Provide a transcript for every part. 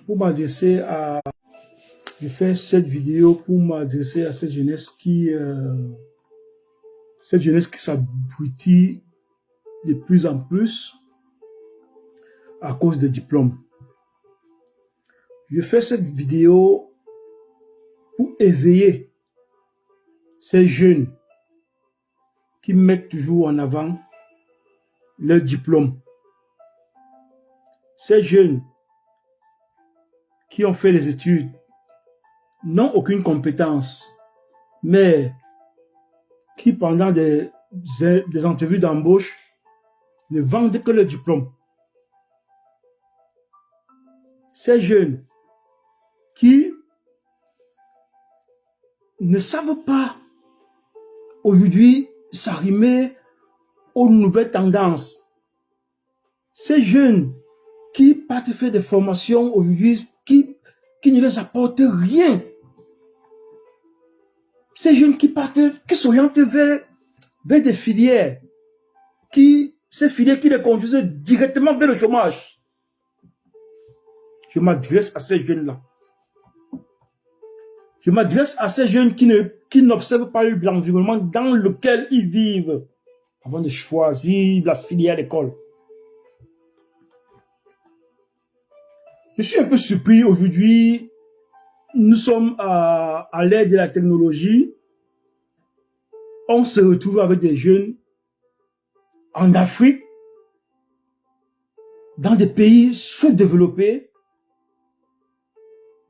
pour m'adresser à... Je fais cette vidéo pour m'adresser à cette jeunesse qui s'abrutit de plus en plus à cause des diplômes. Je fais cette vidéo pour éveiller ces jeunes qui mettent toujours en avant leur diplôme. Ces jeunes qui ont fait les études n'ont aucune compétence, mais qui pendant des entrevues d'embauche ne vendent que le diplôme. Ces jeunes qui ne savent pas aujourd'hui s'arrimer aux nouvelles tendances. Ces jeunes qui partent faire des formations aujourd'hui qui ne les apportent rien. Ces jeunes qui s'orientent vers des filières, ces filières qui les conduisent directement vers le chômage. Je m'adresse à ces jeunes-là. Je m'adresse à ces jeunes qui n'observent pas l'environnement dans lequel ils vivent avant de choisir la filière d'école. Je suis un peu surpris aujourd'hui. Nous sommes à l'ère de la technologie. On se retrouve avec des jeunes en Afrique, dans des pays sous-développés,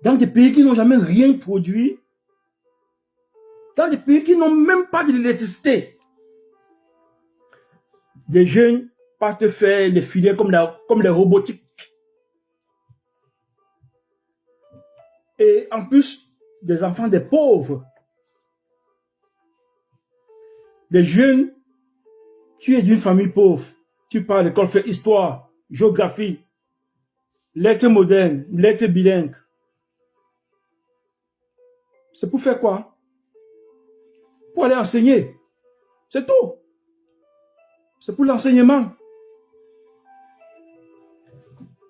dans des pays qui n'ont jamais rien produit, dans des pays qui n'ont même pas de l'électricité. Des jeunes partent faire des filières comme les robotiques. Et en plus, des enfants des pauvres. Des jeunes, tu es d'une famille pauvre, tu pars à l'école, fais histoire, géographie, lettres modernes, lettres bilingues. C'est pour faire quoi? Pour aller enseigner. C'est tout. C'est pour l'enseignement.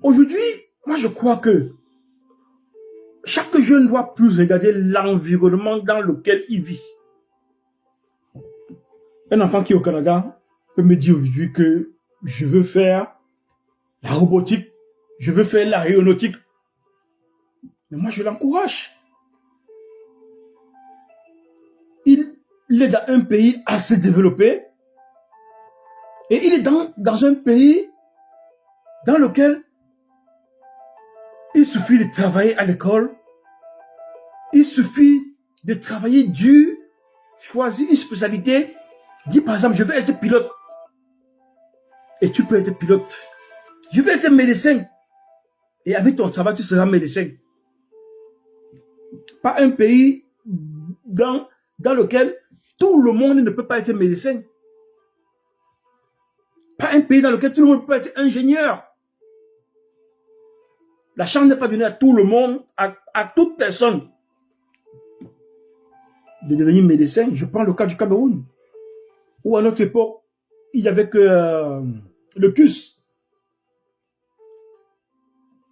Aujourd'hui, moi je crois que chaque jeune doit plus regarder l'environnement dans lequel il vit. Un enfant qui est au Canada peut me dire aujourd'hui que je veux faire la robotique, je veux faire l'aéronautique. Mais moi je l'encourage. Il est dans un pays assez développé et il est dans un pays dans lequel il suffit de travailler à l'école, il suffit de travailler dur, choisir une spécialité, dire par exemple je veux être pilote et tu peux être pilote. Je veux être médecin et avec ton travail tu seras médecin. Pas un pays dans lequel tout le monde ne peut pas être médecin. Pas un pays dans lequel tout le monde peut être ingénieur. La chance n'est pas donnée à tout le monde, à toute personne de devenir médecin. Je prends le cas du Cameroun, où à notre époque, il n'y avait que le CUS.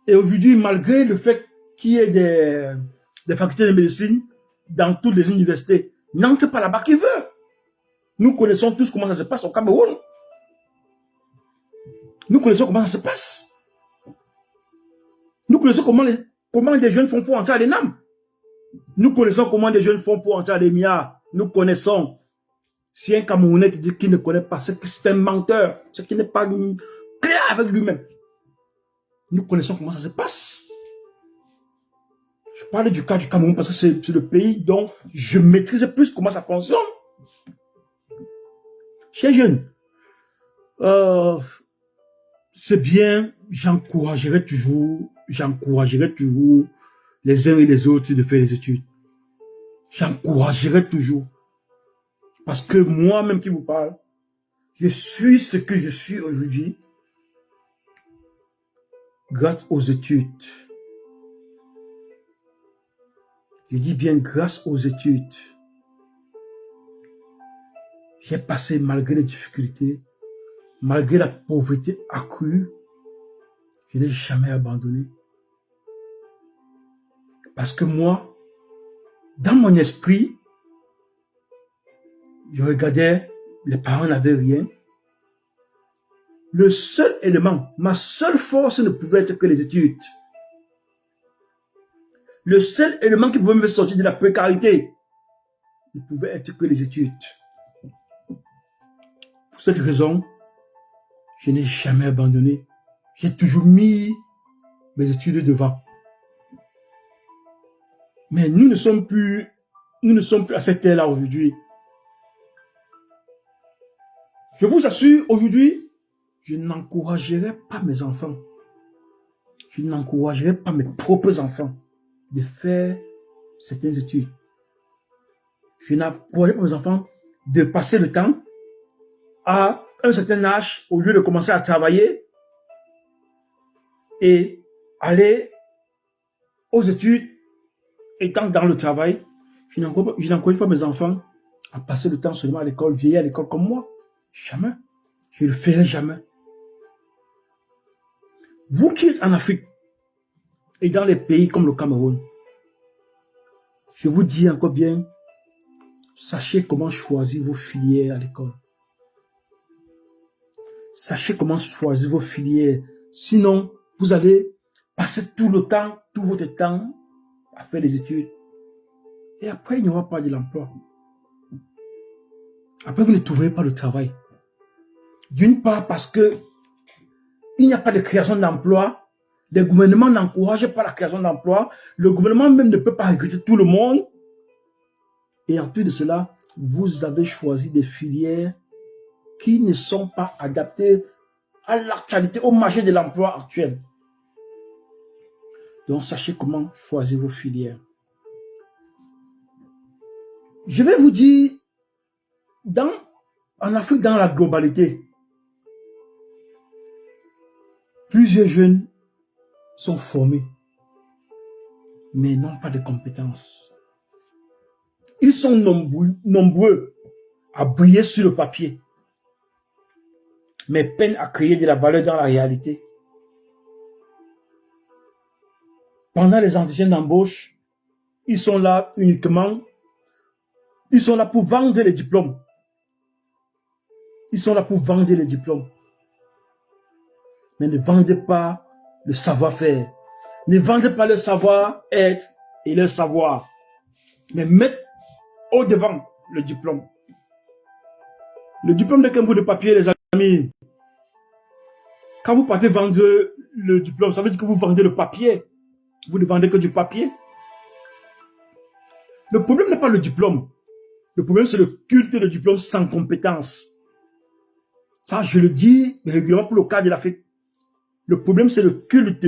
Et aujourd'hui, malgré le fait qu'il y ait des facultés de médecine dans toutes les universités, n'entre pas là-bas qui veut. Nous connaissons tous comment ça se passe au Cameroun. Nous connaissons comment ça se passe. Nous connaissons comment les jeunes font pour entrer à l'ENAM. Nous connaissons comment les jeunes font pour entrer à l'EMIA. Nous connaissons. Si un Camerounais te dit qu'il ne connaît pas, c'est que c'est un menteur. C'est qu'il n'est pas clair avec lui-même. Nous connaissons comment ça se passe. Je parle du cas du Cameroun parce que c'est le pays dont je maîtrise plus comment ça fonctionne. Chers jeunes, c'est bien, j'encouragerai toujours les uns et les autres de faire les études. J'encouragerai toujours. Parce que moi-même qui vous parle, je suis ce que je suis aujourd'hui grâce aux études. Je dis bien grâce aux études. J'ai passé malgré les difficultés, malgré la pauvreté accrue, je n'ai jamais abandonné. Parce que moi, dans mon esprit, je regardais, les parents n'avaient rien. Le seul élément, ma seule force ne pouvait être que les études. Le seul élément qui pouvait me sortir de la précarité ne pouvait être que les études. Pour cette raison, je n'ai jamais abandonné. J'ai toujours mis mes études devant. Mais nous ne sommes plus à cette ère-là aujourd'hui. Je vous assure, aujourd'hui, je n'encouragerai pas mes enfants. Je n'encouragerai pas mes propres enfants de faire certaines études. Je n'encouragerai pas mes enfants de passer le temps à un certain âge, au lieu de commencer à travailler et aller aux études, étant dans le travail. Je n'encourage pas mes enfants à passer le temps seulement à l'école, vieillir à l'école comme moi. Jamais. Je ne le ferai jamais. Vous qui êtes en Afrique et dans les pays comme le Cameroun, je vous dis encore bien, sachez comment choisir vos filières à l'école. Sachez comment choisir vos filières. Sinon, vous allez passer tout votre temps à faire des études. Et après, il n'y aura pas de l'emploi. Après, vous ne trouverez pas le travail. D'une part, parce que il n'y a pas de création d'emploi. Les gouvernements n'encouragent pas la création d'emploi. Le gouvernement même ne peut pas recruter tout le monde. Et en plus de cela, vous avez choisi des filières qui ne sont pas adaptées à l'actualité, au marché de l'emploi actuel. Donc, sachez comment choisir vos filières. Je vais vous dire, en Afrique, dans la globalité, plusieurs jeunes sont formés, mais n'ont pas de compétences. Ils sont nombreux à briller sur le papier, mais peinent à créer de la valeur dans la réalité. Pendant les entretiens d'embauche, ils sont là pour vendre les diplômes. Ils sont là pour vendre les diplômes. Mais ne vendez pas le savoir-faire. Ne vendez pas le savoir-être et le savoir. Mais mettez au devant le diplôme. Le diplôme n'est qu'un bout de papier, les amis. Quand vous partez vendre le diplôme, ça veut dire que vous vendez le papier. Vous ne vendez que du papier. Le problème n'est pas le diplôme. Le problème, c'est le culte de diplôme sans compétence. Ça, je le dis régulièrement pour le cas de l'Afrique. Le problème, c'est le culte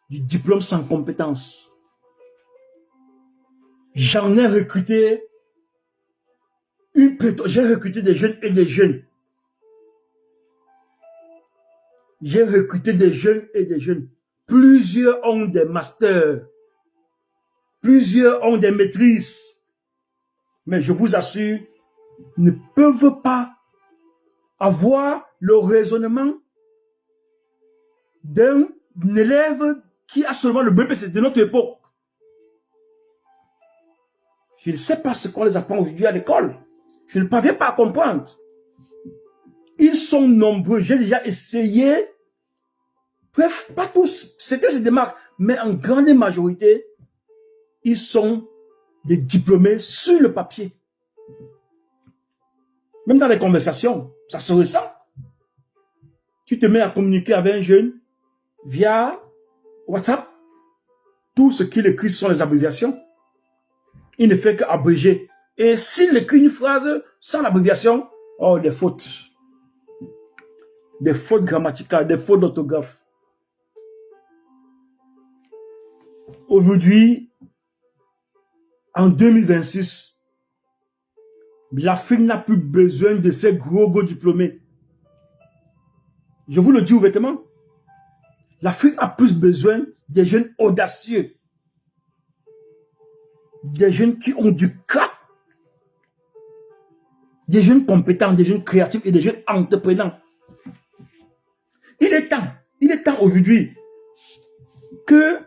du diplôme sans compétence. J'en ai recruté j'ai recruté des jeunes et des jeunes. J'ai recruté des jeunes et des jeunes. Plusieurs ont des masters. Plusieurs ont des maîtrises. Mais je vous assure, ne peuvent pas avoir le raisonnement d'un élève qui a seulement le BPC de notre époque. Je ne sais pas ce qu'on les apprend aujourd'hui à l'école. Je ne parviens pas à comprendre. Ils sont nombreux. J'ai déjà essayé. Bref, pas tous. C'était se démarquent. Mais en grande majorité, ils sont des diplômés sur le papier. Même dans les conversations, ça se ressent. Tu te mets à communiquer avec un jeune via WhatsApp. Tout ce qu'il écrit sont les abréviations. Il ne fait qu'abréger. Et s'il écrit une phrase sans l'abréviation, oh, des fautes. Des fautes grammaticales, des fautes d'orthographe. Aujourd'hui, en 2026, l'Afrique n'a plus besoin de ces gros diplômés. Je vous le dis ouvertement. L'Afrique a plus besoin des jeunes audacieux. Des jeunes qui ont du crack. Des jeunes compétents, des jeunes créatifs et des jeunes entreprenants. Il est temps aujourd'hui que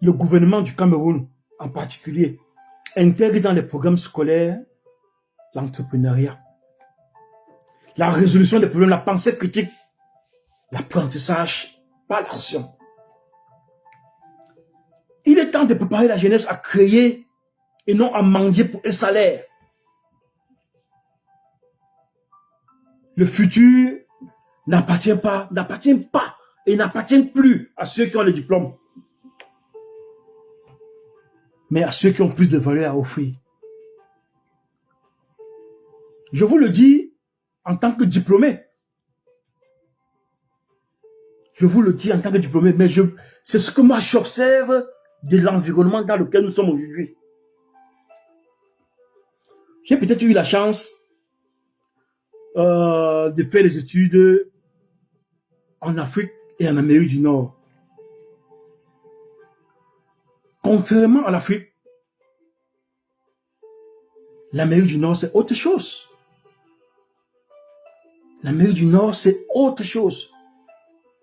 le gouvernement du Cameroun, en particulier, intègre dans les programmes scolaires l'entrepreneuriat, la résolution des problèmes, la pensée critique, l'apprentissage par l'action. Il est temps de préparer la jeunesse à créer et non à mendier pour un salaire. Le futur n'appartient pas et n'appartient plus à ceux qui ont le diplôme, mais à ceux qui ont plus de valeur à offrir. Je vous le dis en tant que diplômé. Je vous le dis en tant que diplômé, mais c'est ce que moi j'observe de l'environnement dans lequel nous sommes aujourd'hui. J'ai peut-être eu la chance de faire des études en Afrique et en Amérique du Nord. Contrairement à l'Afrique, l'Amérique du Nord, c'est autre chose. L'Amérique du Nord, c'est autre chose.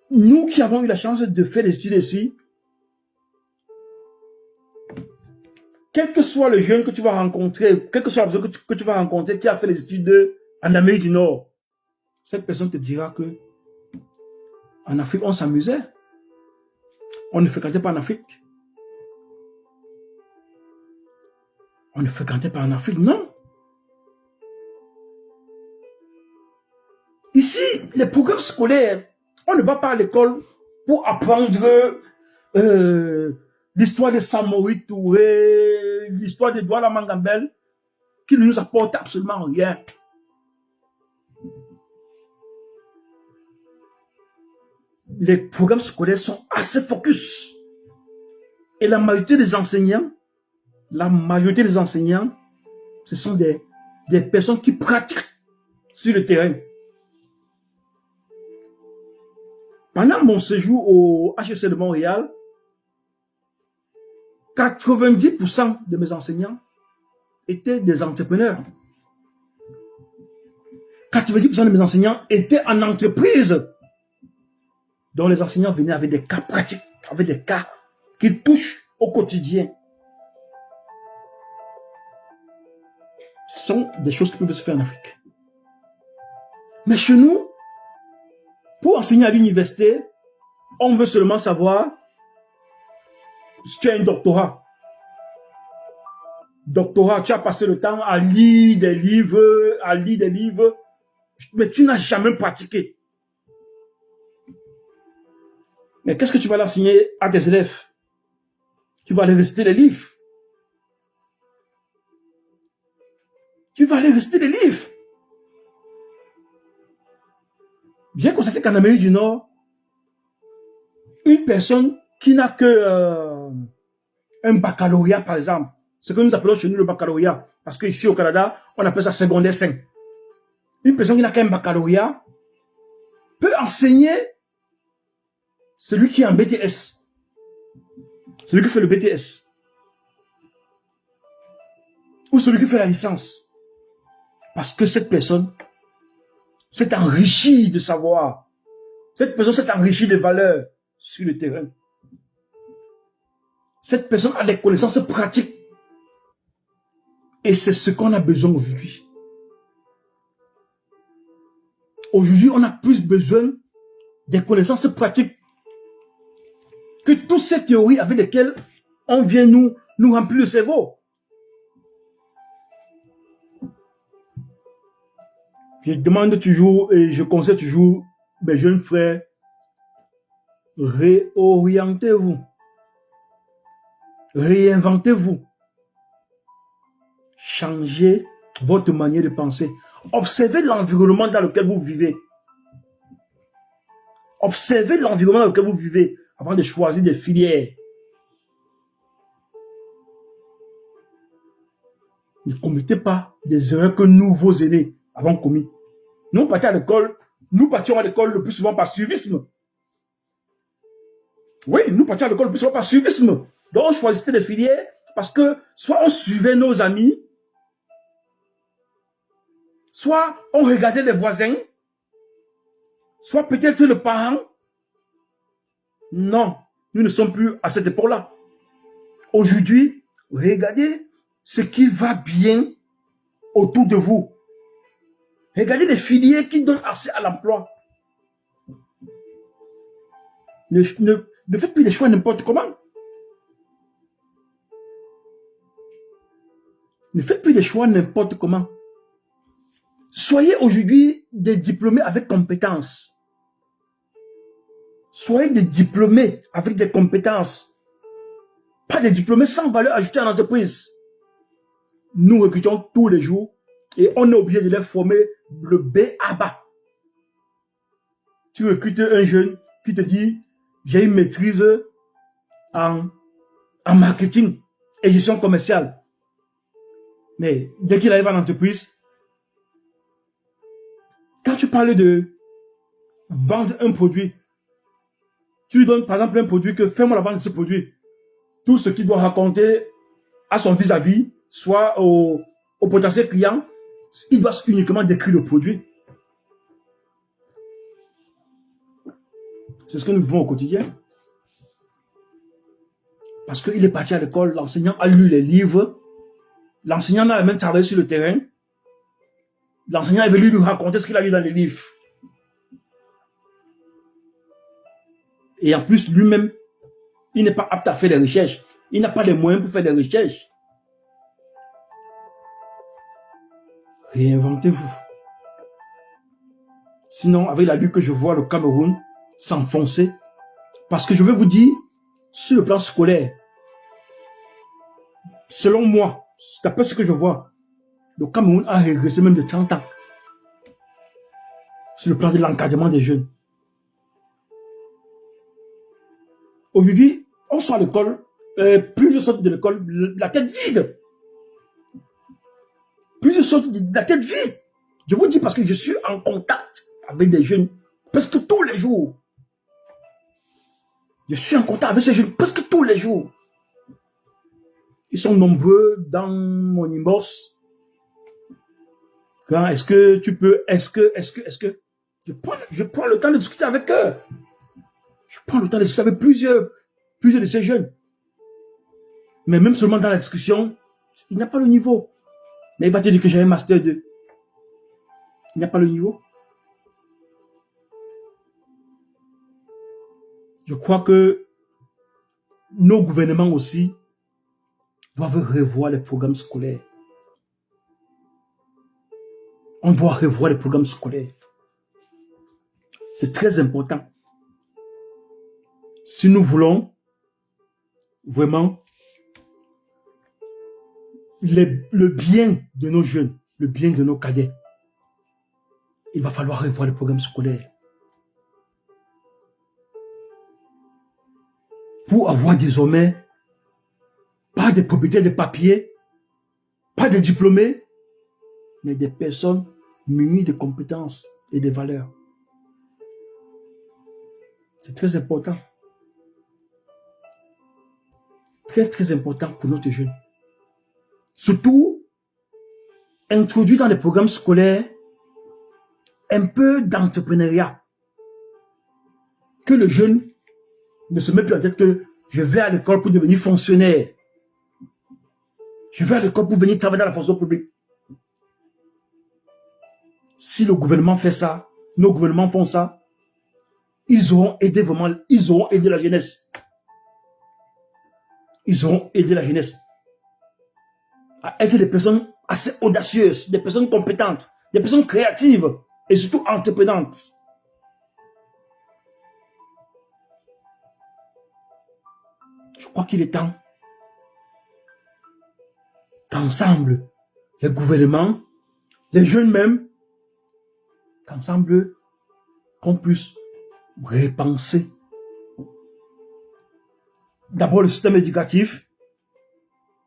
Nous qui avons eu la chance de faire des études ici, quel que soit le jeune que tu vas rencontrer, quelle que soit la personne que tu vas rencontrer qui a fait les études en Amérique du Nord, cette personne te dira que en Afrique, on s'amusait. On ne fréquentait pas en Afrique. On ne fréquentait pas en Afrique, non. Ici, les programmes scolaires, on ne va pas à l'école pour apprendre l'histoire de Samori Touré, l'histoire de Douala Mangambel, qui ne nous apporte absolument rien. Les programmes scolaires sont assez focus. Et la majorité des enseignants, ce sont des personnes qui pratiquent sur le terrain. Pendant mon séjour au HEC de Montréal, 90% de mes enseignants étaient des entrepreneurs. 90% de mes enseignants étaient en entreprise. Donc les enseignants venaient avec des cas pratiques, avec des cas qui touchent au quotidien. Ce sont des choses qui peuvent se faire en Afrique. Mais chez nous, pour enseigner à l'université, on veut seulement savoir si tu as un doctorat. Doctorat, tu as passé le temps à lire des livres, mais tu n'as jamais pratiqué. Mais qu'est-ce que tu vas leur enseigner à tes élèves? Tu vas aller réciter les livres. Tu vas aller réciter les livres. J'ai constaté qu'en Amérique du Nord, une personne qui n'a que un baccalauréat, par exemple, ce que nous appelons chez nous le baccalauréat, parce qu'ici au Canada, on appelle ça secondaire 5. Une personne qui n'a qu'un baccalauréat peut enseigner celui qui est en BTS, celui qui fait le BTS, ou celui qui fait la licence. Parce que cette personne s'est enrichie de savoir. Cette personne s'est enrichie de valeurs sur le terrain. Cette personne a des connaissances pratiques. Et c'est ce qu'on a besoin aujourd'hui. Aujourd'hui, on a plus besoin des connaissances pratiques que toutes ces théories avec lesquelles on vient nous remplir le cerveau. Je demande toujours et je conseille toujours mes jeunes frères, réorientez-vous, réinventez-vous, changez votre manière de penser. Observez l'environnement dans lequel vous vivez. Observez l'environnement dans lequel vous vivez avant de choisir des filières. Ne commettez pas des erreurs que nous, vos aînés, avons commis. Nous partions à l'école le plus souvent par suivisme. Oui, nous partions à l'école le plus souvent par suivisme. Donc on choisissait des filières parce que soit on suivait nos amis, soit on regardait les voisins, soit peut-être le parent. Non, nous ne sommes plus à cette époque-là. Aujourd'hui, regardez ce qui va bien autour de vous. Regardez les filières qui donnent accès à l'emploi. Ne faites plus les choix n'importe comment. Ne faites plus les choix n'importe comment. Soyez aujourd'hui des diplômés avec compétences. Soyez des diplômés avec des compétences. Pas des diplômés sans valeur ajoutée en entreprise. Nous recrutons tous les jours et on est obligé de les former le B à bas. Tu recrutes un jeune qui te dit j'ai une maîtrise en marketing et gestion commerciale. Mais dès qu'il arrive en entreprise, quand tu parles de vendre un produit, tu lui donnes par exemple un produit que fais-moi la vente de ce produit. Tout ce qu'il doit raconter à son vis-à-vis, soit au potentiel client, il doit uniquement décrire le produit. C'est ce que nous vivons au quotidien. Parce qu'il est parti à l'école, l'enseignant a lu les livres, l'enseignant a même travaillé sur le terrain, l'enseignant est venu lui raconter ce qu'il a lu dans les livres. Et en plus, lui-même, il n'est pas apte à faire des recherches. Il n'a pas les moyens pour faire des recherches. Réinventez-vous. Sinon, avec la lutte que je vois le Cameroun s'enfoncer, parce que je vais vous dire, sur le plan scolaire, selon moi, d'après ce que je vois, le Cameroun a régressé même de 30 ans sur le plan de l'encadrement des jeunes. Aujourd'hui, on sort à l'école, plusieurs sortent de l'école, la tête vide. Plusieurs sortent de la tête vide. Je vous dis parce que je suis en contact avec des jeunes presque tous les jours. Je suis en contact avec ces jeunes presque tous les jours. Ils sont nombreux dans mon inbox. Est-ce que tu peux, je prends le temps de discuter avec eux. Je prends le temps de discuter avec plusieurs de ces jeunes. Mais même seulement dans la discussion, il n'a pas le niveau. Mais il va te dire que j'ai un master 2. Il n'a pas le niveau. Je crois que nos gouvernements aussi doivent revoir les programmes scolaires. On doit revoir les programmes scolaires. C'est très important. Si nous voulons vraiment le bien de nos jeunes, le bien de nos cadets, il va falloir revoir les programmes scolaires. Pour avoir désormais pas des propriétaires de papier, pas des diplômés, mais des personnes munies de compétences et de valeurs. C'est très important. Très, très important pour notre jeune. Surtout, introduire dans les programmes scolaires un peu d'entrepreneuriat. Que le jeune ne se met plus en tête que je vais à l'école pour devenir fonctionnaire. Je vais à l'école pour venir travailler dans la fonction publique. Si le gouvernement fait ça, nos gouvernements font ça, ils auront aidé vraiment, ils auront aidé la jeunesse. Ils auront aidé la jeunesse à être des personnes assez audacieuses, des personnes compétentes, des personnes créatives et surtout entreprenantes. Je crois qu'il est temps qu'ensemble, les gouvernements, les jeunes même, qu'ensemble, qu'on puisse repenser d'abord le système éducatif,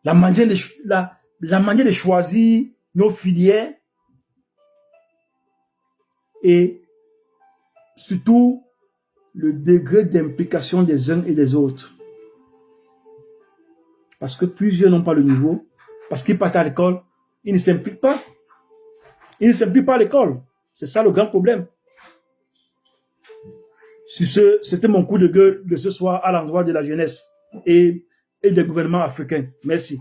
la manière de choisir nos filières et surtout le degré d'implication des uns et des autres. Parce que plusieurs n'ont pas le niveau, parce qu'ils partent à l'école, ils ne s'impliquent pas. Ils ne s'impliquent pas à l'école. C'est ça le grand problème. C'était mon coup de gueule de ce soir à l'endroit de la jeunesse. Et et des gouvernements africains. Merci.